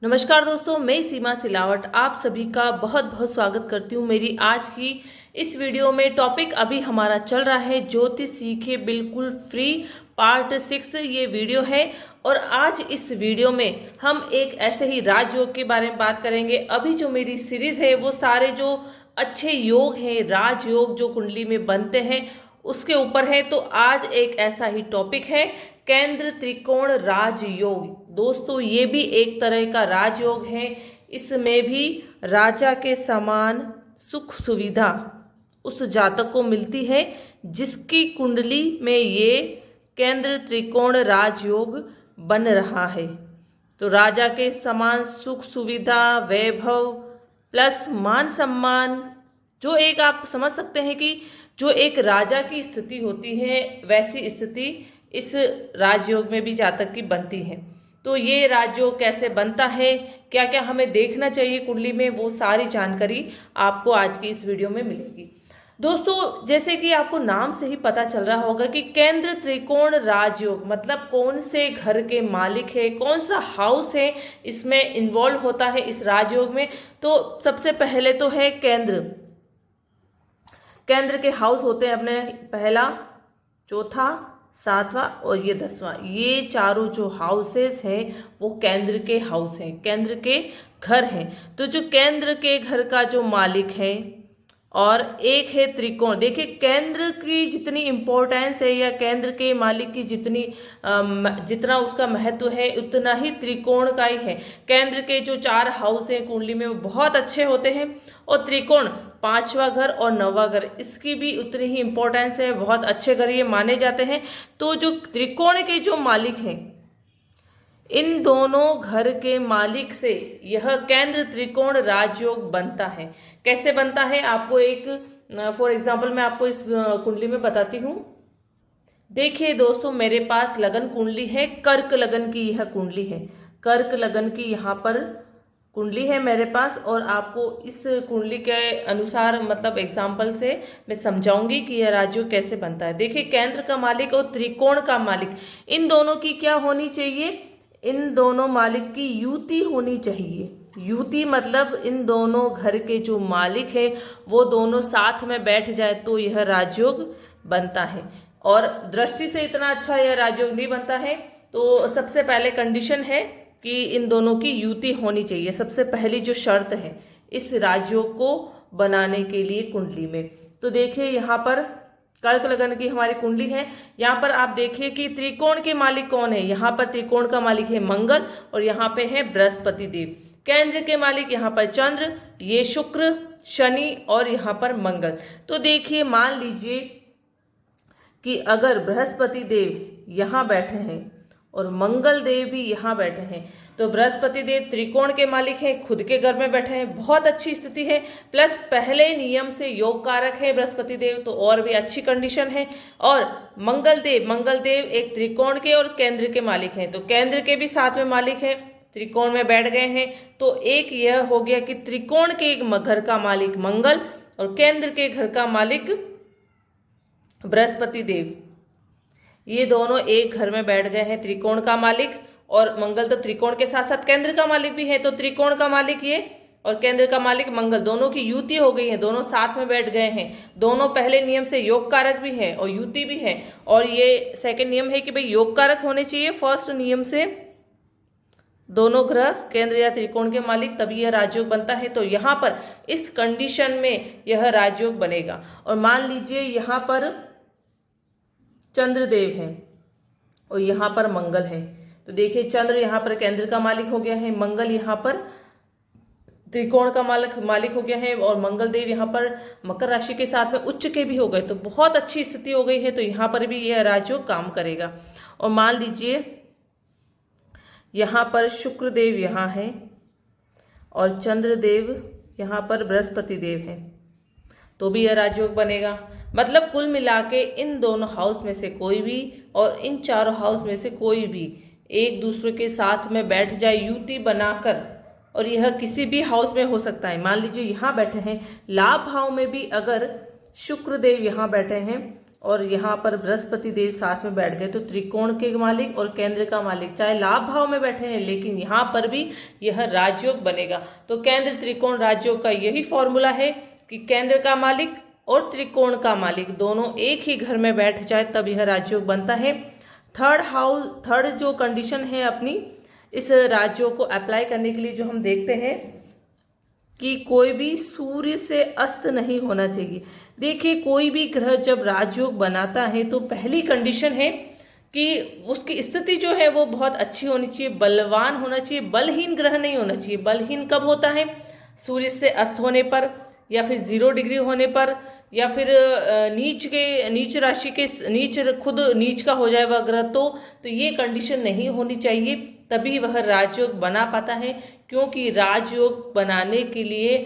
नमस्कार दोस्तों, मैं सीमा सिलावट आप सभी का बहुत बहुत स्वागत करती हूँ मेरी आज की इस वीडियो में। टॉपिक अभी हमारा चल रहा है ज्योतिष सीखे बिल्कुल फ्री पार्ट 6 ये वीडियो है। और आज इस वीडियो में हम एक ऐसे ही राजयोग के बारे में बात करेंगे। अभी जो मेरी सीरीज है वो सारे जो अच्छे योग हैं, राजयोग जो कुंडली में बनते हैं उसके ऊपर है। तो आज एक ऐसा ही टॉपिक है, केंद्र त्रिकोण राजयोग। दोस्तों ये भी एक तरह का राजयोग है। इसमें भी राजा के समान सुख सुविधा उस जातक को मिलती है जिसकी कुंडली में ये केंद्र त्रिकोण राजयोग बन रहा है। तो राजा के समान सुख सुविधा, वैभव प्लस मान सम्मान, जो एक आप समझ सकते हैं कि जो एक राजा की स्थिति होती है वैसी स्थिति इस राजयोग में भी जातक की बनती है। तो ये राजयोग कैसे बनता है, क्या क्या हमें देखना चाहिए कुंडली में, वो सारी जानकारी आपको आज की इस वीडियो में मिलेगी। दोस्तों जैसे कि आपको नाम से ही पता चल रहा होगा कि केंद्र त्रिकोण राजयोग मतलब कौन से घर के मालिक है, कौन सा हाउस है इसमें इन्वॉल्व होता है इस राजयोग में। तो सबसे पहले तो है केंद्र। केंद्र के हाउस होते हैं अपने पहला, चौथा, सातवां और ये 10वां। ये चारों जो हाउसेस हैं वो केंद्र के हाउस हैं, केंद्र के घर हैं। तो जो केंद्र के घर का जो मालिक है और एक है त्रिकोण। देखिए केंद्र की जितनी इम्पोर्टेंस है या केंद्र के मालिक की जितना उसका महत्व है उतना ही त्रिकोण का ही है। केंद्र के जो 4 हाउस हैं कुंडली में वो बहुत अच्छे होते हैं और त्रिकोण 5वां घर और 9वां घर इसकी भी उतनी ही इम्पोर्टेंस है, बहुत अच्छे घर ये माने जाते हैं। तो जो त्रिकोण के जो मालिक हैं इन दोनों घर के मालिक से यह केंद्र त्रिकोण राजयोग बनता है। कैसे बनता है आपको एक फॉर एग्जांपल मैं आपको इस कुंडली में बताती हूँ। देखिए दोस्तों मेरे पास लगन कुंडली है, कर्क लगन की यह कुंडली है। कर्क लगन की यहाँ पर कुंडली है मेरे पास और आपको इस कुंडली के अनुसार मतलब एग्जाम्पल से मैं समझाऊंगी कि यह राजयोग कैसे बनता है। देखिए केंद्र का मालिक और त्रिकोण का मालिक इन दोनों की क्या होनी चाहिए, इन दोनों मालिक की युति होनी चाहिए। युति मतलब इन दोनों घर के जो मालिक है वो दोनों साथ में बैठ जाए तो यह राजयोग बनता है। और दृष्टि से इतना अच्छा यह राजयोग नहीं बनता है। तो सबसे पहले कंडीशन है कि इन दोनों की युति होनी चाहिए, सबसे पहली जो शर्त है इस राजयोग को बनाने के लिए कुंडली में। तो देखिए यहाँ पर कर्क लगन की हमारी कुंडली है। यहाँ पर आप देखिए कि त्रिकोण के मालिक कौन है। यहाँ पर त्रिकोण का मालिक है मंगल और यहाँ पे है बृहस्पति देव। केंद्र के मालिक यहाँ पर चंद्र, ये शुक्र, शनि और यहाँ पर मंगल। तो देखिए मान लीजिए कि अगर बृहस्पति देव यहाँ बैठे हैं और मंगल देव भी यहाँ बैठे हैं तो बृहस्पति देव त्रिकोण के मालिक हैं, खुद के घर में बैठे हैं, बहुत अच्छी स्थिति है। प्लस पहले नियम से योग कारक है बृहस्पति देव, तो और भी अच्छी कंडीशन है। और मंगल देव एक त्रिकोण के और केंद्र के मालिक हैं, तो केंद्र के भी साथ में मालिक हैं, त्रिकोण में बैठ गए हैं। तो एक यह हो गया कि त्रिकोण के घर का मालिक मंगल और केंद्र के घर का मालिक बृहस्पति देव, ये दोनों एक घर में बैठ गए हैं। त्रिकोण का मालिक और मंगल तो त्रिकोण के साथ साथ केंद्र का मालिक भी है, तो त्रिकोण का मालिक ये और केंद्र का मालिक मंगल, दोनों की युति हो गई है, दोनों साथ में बैठ गए हैं। दोनों पहले नियम से योग कारक भी है और युति भी है। और ये सेकंड नियम है कि भाई योग कारक होने चाहिए फर्स्ट नियम से, दोनों ग्रह केंद्र या त्रिकोण के मालिक, तभी यह राजयोग बनता है। तो यहाँ पर इस कंडीशन में यह राजयोग बनेगा। और मान लीजिए यहाँ पर चंद्रदेव है और यहाँ पर मंगल है, तो देखिए चंद्र यहाँ पर केंद्र का मालिक हो गया है, मंगल यहाँ पर त्रिकोण का मालिक हो गया है और मंगल देव यहाँ पर मकर राशि के साथ में उच्च के भी हो गए, तो बहुत अच्छी स्थिति हो गई है। तो यहाँ पर भी यह राजयोग काम करेगा। और मान लीजिए यहाँ पर शुक्र देव यहाँ है और चंद्रदेव यहाँ पर बृहस्पति देव है, तो भी यह राजयोग बनेगा। मतलब कुल मिला के इन दोनों हाउस में से कोई भी और इन चारों हाउस में से कोई भी एक दूसरे के साथ में बैठ जाए युति बनाकर, और यह किसी भी हाउस में हो सकता है। मान लीजिए यहाँ बैठे हैं लाभ भाव में भी, अगर शुक्र देव यहाँ बैठे हैं और यहाँ पर बृहस्पति देव साथ में बैठ गए, तो त्रिकोण के मालिक और केंद्र का मालिक चाहे लाभ भाव में बैठे हैं, लेकिन यहाँ पर भी यह राजयोग बनेगा। तो केंद्र त्रिकोण राजयोग का यही फॉर्मूला है कि केंद्र का मालिक और त्रिकोण का मालिक दोनों एक ही घर में बैठ जाए तब यह राजयोग बनता है। थर्ड जो कंडीशन है अपनी इस राजयोग को अप्लाई करने के लिए, जो हम देखते हैं कि कोई भी सूर्य से अस्त नहीं होना चाहिए। देखिए, कोई भी ग्रह जब राजयोग बनाता है तो पहली कंडीशन है कि उसकी स्थिति जो है वो बहुत अच्छी होनी चाहिए, बलवान होना चाहिए, बलहीन ग्रह नहीं होना चाहिए। बलहीन कब होता है? सूर्य से अस्त होने पर, या फिर 0 डिग्री होने पर, या फिर नीच राशि के खुद नीच का हो जाए वह ग्रह, तो ये कंडीशन नहीं होनी चाहिए, तभी वह राजयोग बना पाता है। क्योंकि राजयोग बनाने के लिए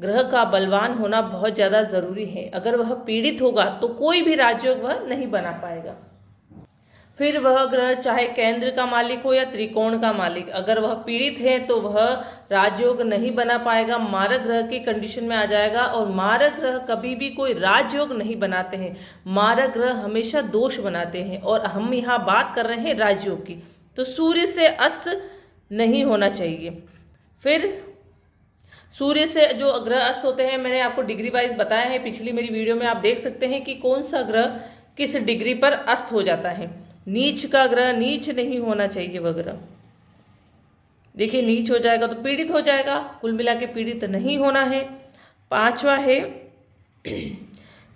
ग्रह का बलवान होना बहुत ज़्यादा ज़रूरी है। अगर वह पीड़ित होगा तो कोई भी राजयोग वह नहीं बना पाएगा। फिर वह ग्रह चाहे केंद्र का मालिक हो या त्रिकोण का मालिक, अगर वह पीड़ित है तो वह राजयोग नहीं बना पाएगा, मारक ग्रह की कंडीशन में आ जाएगा। और मारक ग्रह कभी भी कोई राजयोग नहीं बनाते हैं, मारक ग्रह हमेशा दोष बनाते हैं। और हम यहाँ बात कर रहे हैं राजयोग की, तो सूर्य से अस्त नहीं होना चाहिए। फिर सूर्य से जो ग्रह अस्त होते हैं, मैंने आपको डिग्री वाइज बताया है, पिछली मेरी वीडियो में आप देख सकते हैं कि कौन सा ग्रह किस डिग्री पर अस्त हो जाता है। नीच का ग्रह नीच नहीं होना चाहिए वह ग्रह। देखिए, नीच हो जाएगा तो पीड़ित हो जाएगा, कुल मिला के पीड़ित नहीं होना है। 5वां है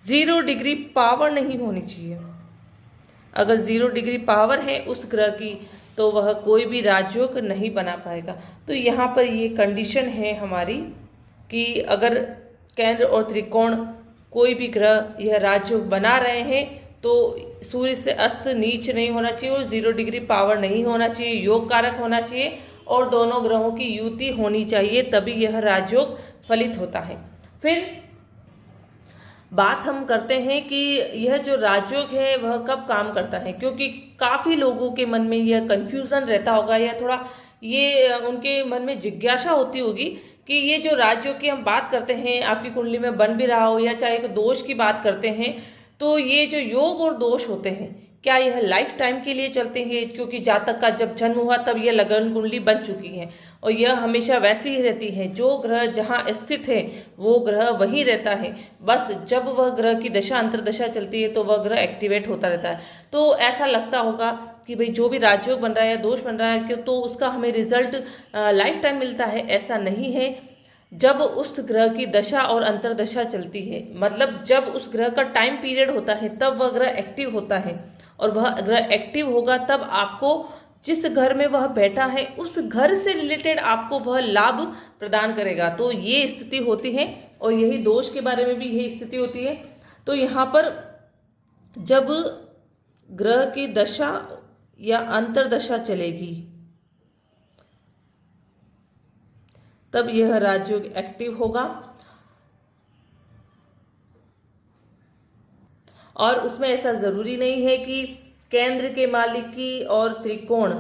0 डिग्री पावर नहीं होनी चाहिए। अगर 0 डिग्री पावर है उस ग्रह की तो वह कोई भी राजयोग नहीं बना पाएगा। तो यहाँ पर ये कंडीशन है हमारी कि अगर केंद्र और त्रिकोण कोई भी ग्रह यह राजयोग बना रहे हैं तो सूर्य से अस्त नीच नहीं होना चाहिए और 0 डिग्री पावर नहीं होना चाहिए, योग कारक होना चाहिए और दोनों ग्रहों की युति होनी चाहिए, तभी यह राजयोग फलित होता है। फिर बात हम करते हैं कि यह जो राजयोग है वह कब काम करता है, क्योंकि काफ़ी लोगों के मन में यह कन्फ्यूज़न रहता होगा या थोड़ा ये उनके मन में जिज्ञासा होती होगी कि ये जो राजयोग की हम बात करते हैं, आपकी कुंडली में बन भी रहा हो या चाहे एक दोष की बात करते हैं, तो ये जो योग और दोष होते हैं क्या यह लाइफ टाइम के लिए चलते हैं? क्योंकि जातक का जब जन्म हुआ तब यह लगन कुंडली बन चुकी है और यह हमेशा वैसी ही रहती है। जो ग्रह जहाँ स्थित है वो ग्रह वहीं रहता है, बस जब वह ग्रह की दशा अंतरदशा चलती है तो वह ग्रह एक्टिवेट होता रहता है। तो ऐसा लगता होगा कि भाई जो भी राजयोग बन रहा है या दोष बन रहा है तो उसका हमें रिजल्ट लाइफ टाइम मिलता है। ऐसा नहीं है। जब उस ग्रह की दशा और अंतरदशा चलती है, मतलब जब उस ग्रह का टाइम पीरियड होता है तब वह ग्रह एक्टिव होता है और वह ग्रह एक्टिव होगा तब आपको जिस घर में वह बैठा है उस घर से रिलेटेड आपको वह लाभ प्रदान करेगा। तो ये स्थिति होती है और यही दोष के बारे में भी यही स्थिति होती है। तो यहाँ पर जब ग्रह की दशा या अंतरदशा चलेगी तब यह राजयोग एक्टिव होगा और उसमें ऐसा ज़रूरी नहीं है कि केंद्र के मालिक की और त्रिकोण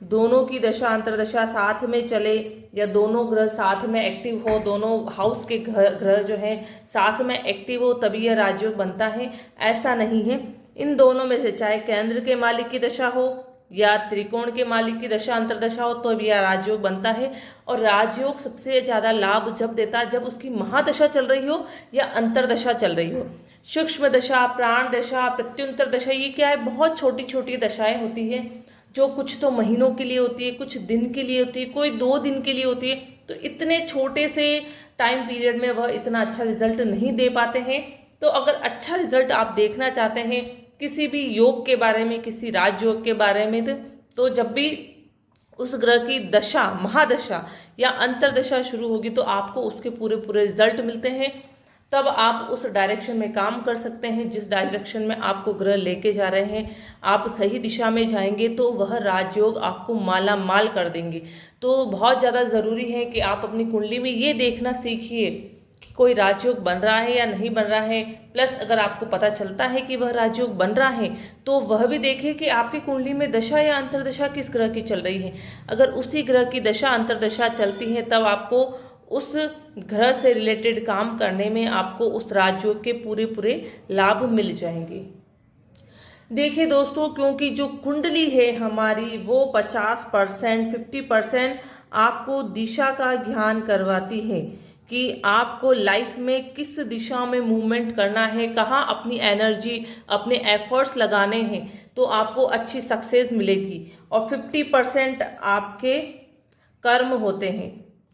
दोनों की दशा अंतरदशा साथ में चले या दोनों ग्रह साथ में एक्टिव हो, दोनों हाउस के ग्रह जो हैं साथ में एक्टिव हो तभी यह राजयोग बनता है। ऐसा नहीं है। इन दोनों में से चाहे केंद्र के मालिक की दशा हो या त्रिकोण के मालिक की दशा अंतरदशा हो तो भी यह राजयोग बनता है। और राजयोग सबसे ज़्यादा लाभ जब देता है जब उसकी महादशा चल रही हो या अंतरदशा चल रही हो। सूक्ष्म दशा, प्राण दशा, प्रत्युंतर दशा, ये क्या है, बहुत छोटी छोटी दशाएं होती है जो कुछ तो महीनों के लिए होती है, कुछ दिन के लिए होती है, कोई 2 दिन के लिए होती है। तो इतने छोटे से टाइम पीरियड में वह इतना अच्छा रिजल्ट नहीं दे पाते हैं। तो अगर अच्छा रिजल्ट आप देखना चाहते हैं किसी भी योग के बारे में, किसी राजयोग के बारे में, तो जब भी उस ग्रह की दशा, महादशा या अंतरदशा शुरू होगी तो आपको उसके पूरे पूरे रिजल्ट मिलते हैं। तब आप उस डायरेक्शन में काम कर सकते हैं जिस डायरेक्शन में आपको ग्रह लेके जा रहे हैं। आप सही दिशा में जाएंगे तो वह राजयोग आपको माला माल कर देंगे। तो बहुत ज़्यादा ज़रूरी है कि आप अपनी कुंडली में ये देखना सीखिए कि कोई राजयोग बन रहा है या नहीं बन रहा है। प्लस अगर आपको पता चलता है कि वह राजयोग बन रहा है तो वह भी देखिए कि आपकी कुंडली में दशा या अंतरदशा किस ग्रह की चल रही है। अगर उसी ग्रह की दशा अंतरदशा चलती है तब आपको उस ग्रह से रिलेटेड काम करने में आपको उस राजयोग के पूरे पूरे लाभ मिल जाएंगे। देखिए दोस्तों, क्योंकि जो कुंडली है हमारी वो 50% 50% आपको दिशा का ज्ञान करवाती है कि आपको लाइफ में किस दिशा में मूवमेंट करना है, कहाँ अपनी एनर्जी अपने एफर्ट्स लगाने हैं तो आपको अच्छी सक्सेस मिलेगी। और 50% आपके कर्म होते हैं,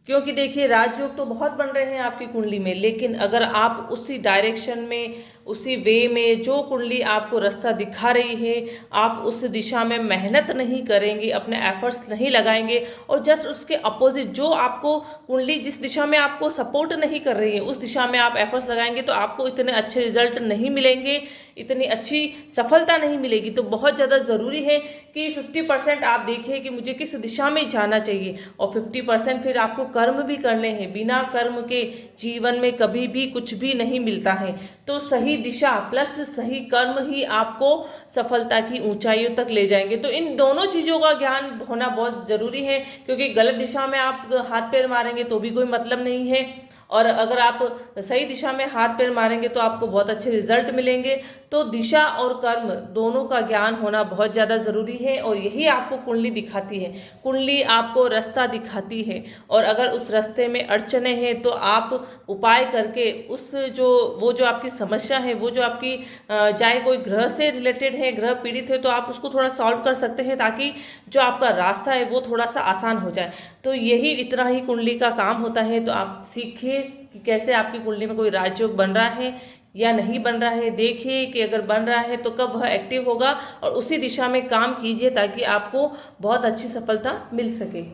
क्योंकि देखिए राजयोग तो बहुत बन रहे हैं आपकी कुंडली में, लेकिन अगर आप उसी डायरेक्शन में उसी वे में जो कुंडली आपको रास्ता दिखा रही है आप उस दिशा में मेहनत नहीं करेंगे, अपने एफर्ट्स नहीं लगाएंगे और जस्ट उसके अपोजिट जो आपको कुंडली जिस दिशा में आपको सपोर्ट नहीं कर रही है उस दिशा में आप एफर्ट्स लगाएंगे तो आपको इतने अच्छे रिजल्ट नहीं मिलेंगे, इतनी अच्छी सफलता नहीं मिलेगी। तो बहुत ज़्यादा ज़रूरी है कि 50% आप देखिए कि मुझे किस दिशा में जाना चाहिए और 50% फिर आपको कर्म भी करने हैं। बिना कर्म के जीवन में कभी भी कुछ भी नहीं मिलता है। तो सही दिशा प्लस सही कर्म ही आपको सफलता की ऊंचाइयों तक ले जाएंगे। तो इन दोनों चीजों का ज्ञान होना बहुत जरूरी है, क्योंकि गलत दिशा में आप हाथ पैर मारेंगे तो भी कोई मतलब नहीं है और अगर आप सही दिशा में हाथ पैर मारेंगे तो आपको बहुत अच्छे रिजल्ट मिलेंगे। तो दिशा और कर्म दोनों का ज्ञान होना बहुत ज़्यादा ज़रूरी है और यही आपको कुंडली दिखाती है। कुंडली आपको रास्ता दिखाती है और अगर उस रास्ते में अड़चने हैं तो आप उपाय करके उस जो आपकी समस्या है, वो जो आपकी चाहे कोई ग्रह से रिलेटेड है, ग्रह पीड़ित है, तो आप उसको थोड़ा सॉल्व कर सकते हैं ताकि जो आपका रास्ता है वो थोड़ा सा आसान हो जाए। तो यही इतना ही कुंडली का काम होता है। तो आप सीखिए कि कैसे आपकी कुंडली में कोई राजयोग बन रहा है या नहीं बन रहा है। देखिए कि अगर बन रहा है तो कब वह एक्टिव होगा और उसी दिशा में काम कीजिए ताकि आपको बहुत अच्छी सफलता मिल सके।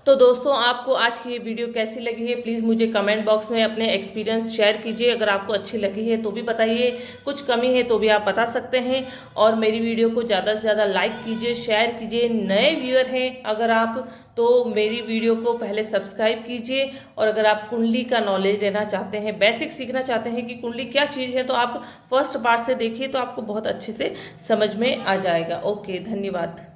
तो दोस्तों, आपको आज की ये वीडियो कैसी लगी है प्लीज़ मुझे कमेंट बॉक्स में अपने एक्सपीरियंस शेयर कीजिए। अगर आपको अच्छी लगी है तो भी बताइए, कुछ कमी है तो भी आप बता सकते हैं और मेरी वीडियो को ज़्यादा से ज़्यादा लाइक कीजिए, शेयर कीजिए। नए व्यूअर हैं अगर आप तो मेरी वीडियो को पहले सब्सक्राइब कीजिए और अगर आप कुंडली का नॉलेज लेना चाहते हैं, बेसिक सीखना चाहते हैं कि कुंडली क्या चीज़ है, तो आप फर्स्ट पार्ट से देखिए तो आपको बहुत अच्छे से समझ में आ जाएगा। ओके, धन्यवाद।